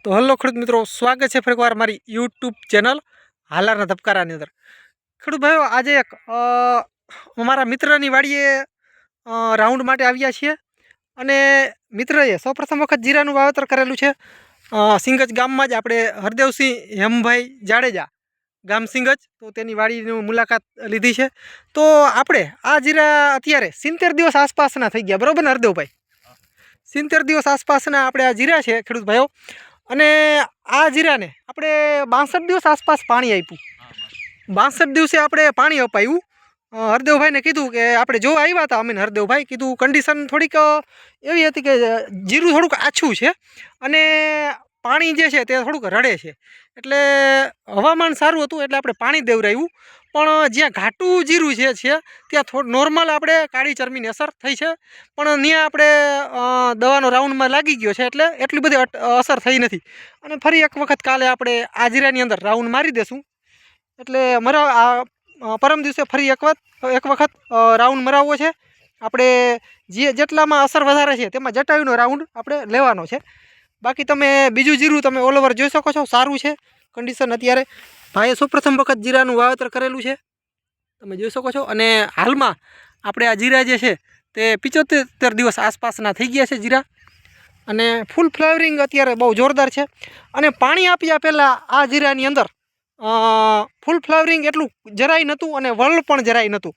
તો હલો ખેડૂત મિત્રો, સ્વાગત છે ફરી એકવાર મારી યુટ્યુબ ચેનલ હાલારના ધબકારાની અંદર। ખેડૂત ભાઈઓ, આજે એક અમારા મિત્રની વાડીએ રાઉન્ડ માટે આવ્યા છીએ અને મિત્રએ સૌપ્રથમ વખત જીરાનું વાવેતર કરેલું છે સિંગજ ગામમાં જ। આપણે હરદેવસિંહ હેમભાઈ જાડેજા ગામ સિંગજ, તો તેની વાડીની મુલાકાત લીધી છે। તો આપણે આ જીરા અત્યારે 70 દિવસ આસપાસના થઈ ગયા, બરોબર ને હરદેવભાઈ? 70 દિવસ આસપાસના આપણે આ જીરા છે ખેડૂત ભાઈઓ। અને આ જીરાને આપણે 62 દિવસ આસપાસ પાણી આપ્યું। 62 દિવસે આપણે પાણી અપાયું। હરદેવભાઈને કીધું કે આપણે જો આવ્યા હતા અમે, હરદેવભાઈ કીધું કન્ડિશન થોડીક એવી હતી કે જીરું થોડુંક આછું છે અને પાણી જે છે તે થોડુંક રડે છે, એટલે હવામાન સારું હતું એટલે આપણે પાણી દેવરાવ્યું। પણ જ્યાં ઘાટું જીરું છે ત્યાં થોડું નોર્મલ આપણે કાળી ચરમીની અસર થઈ છે, પણ ત્યાં આપણે દવાનો રાઉન્ડમાં લાગી ગયો છે એટલે એટલી બધી અસર થઈ નથી। અને ફરી એક વખત કાલે આપણે આ જીરાની અંદર રાઉન્ડ મારી દેશું, એટલે આ પરમ દિવસે ફરી એક વખત રાઉન્ડ મરાવવો છે આપણે। જેટલામાં અસર વધારે છે તેમાં જટાયુનો રાઉન્ડ આપણે લેવાનો છે। બાકી તમે બીજું જીરું તમે ઓલ ઓવર જોઈ શકો છો, સારું છે કન્ડિશન। અત્યારે ભાઈએ સૌપ્રથમ વખત જીરાનું વાવેતર કરેલું છે, તમે જોઈ શકો છો। અને હાલમાં આપણે આ જીરા જે છે તે 75 દિવસ આસપાસના થઈ ગયા છે જીરા, અને ફૂલ ફ્લાવરિંગ અત્યારે બહુ જોરદાર છે। અને પાણી આપ્યા પહેલાં આ જીરાની અંદર ફૂલ ફ્લાવરિંગ એટલું જરાય નહોતું અને વલ પણ જરાય નહોતું।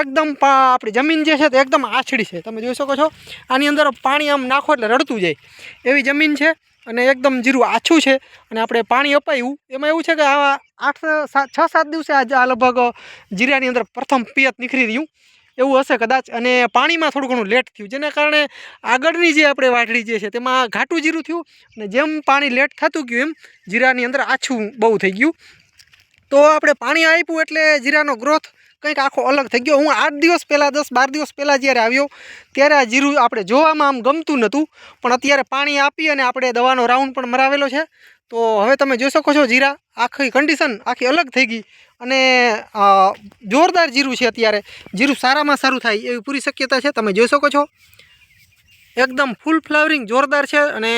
એકદમ આપણી જમીન જે છે તે એકદમ આછડી છે, તમે જોઈ શકો છો। આની અંદર પાણી આમ નાખો એટલે રડતું જાય એવી જમીન છે અને એકદમ જીરું આછું છે। અને આપણે પાણી અપાયું એમાં એવું છે કે આ 6-7 દિવસે આજે આ લગભગ જીરાની અંદર પ્રથમ પિયત નીકળી રહ્યું એવું હશે કદાચ, અને પાણીમાં થોડું ઘણું લેટ થયું, જેના કારણે આગળની જે આપણે વાઢળી જે છે તેમાં ઘાટું જીરું થયું, અને જેમ પાણી લેટ થતું ગયું એમ જીરાની અંદર આછું બહુ થઈ ગયું। તો આપણે પાણી આપ્યું એટલે જીરાનો ગ્રોથ કંઈક આખો અલગ થઈ ગયો। હું 8 દિવસ પહેલાં 10-12 દિવસ પહેલાં જ્યારે આવ્યો ત્યારે આ જીરું આપણે જોવામાં આમ ગમતું નહોતું, પણ અત્યારે પાણી આપી અને આપણે દવાનો રાઉન્ડ પણ મરાવેલો છે। તો હવે તમે જોઈ શકો છો જીરા આખી કન્ડિશન આખી અલગ થઈ ગઈ અને જોરદાર જીરું છે। અત્યારે જીરું સારામાં સારું થાય એવી પૂરી શક્યતા છે, તમે જોઈ શકો છો। એકદમ ફૂલ ફ્લાવરિંગ જોરદાર છે અને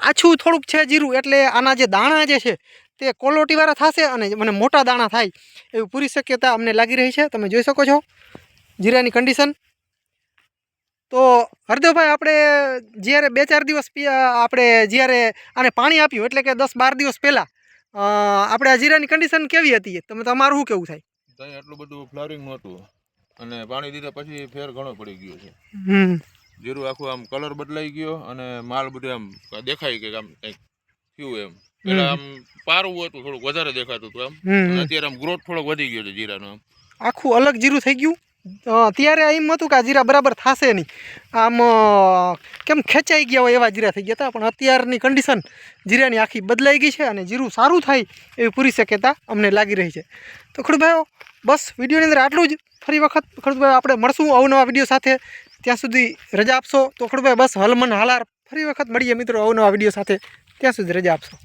આછું થોડુંક છે જીરું, એટલે આના જે દાણા જે છે તે ક્વોલિટીવાળા થશે અને મને મોટા દાણા થાય એવી પૂરી શક્યતા અમને લાગી રહી છે, તમે જોઈ શકો છો જીરાની કન્ડિશન। તો હરદેવભાઈ, આપણે જ્યારે 2-4 દિવસ આપણે જ્યારે આને પાણી આપ્યું એટલે કે 10-12 દિવસ પહેલાં આપણે આ જીરાની કન્ડિશન કેવી હતી? તમારું શું કેવું થાય? કંઈ એટલું બધું ફ્લાવરિંગ નહોતું અને પાણી દીધા પછી ફેર ઘણો પડી ગયો છે। જીરું આખું આમ કલર બદલાઈ ગયો અને માલ બધું આમ દેખાય કે આમ કંઈક થયું એમ। પેલા આમ પારું હતું, થોડુંક વધારે દેખાતું હતું આમ, અત્યારે આમ ગ્રોથ થોડોક વધી ગયો છે જીરાનો, આમ આખું અલગ જીરું થઈ ગયું। ત્યારે એમ હતું કે આ જીરા બરાબર થશે નહીં, આમ કેમ ખેંચાઈ ગયા હોય એવા જીરા થઈ ગયા હતા, પણ અત્યારની કન્ડિશન જીરાની આખી બદલાઈ ગઈ છે અને જીરું સારું થાય એવી પૂરી શક્યતા અમને લાગી રહી છે। તો ખેડૂતભાઈઓ, બસ વિડીયોની અંદર આટલું જ। ફરી વખત ખેડૂતભાઈ આપણે મળશું અવનવા વિડીયો સાથે, ત્યાં સુધી રજા આપશો તો ખેડૂતભાઈ બસ હલમન હાલાર, ફરી વખત મળીએ મિત્રો અવનવા વિડીયો સાથે, ત્યાં સુધી રજા આપશો।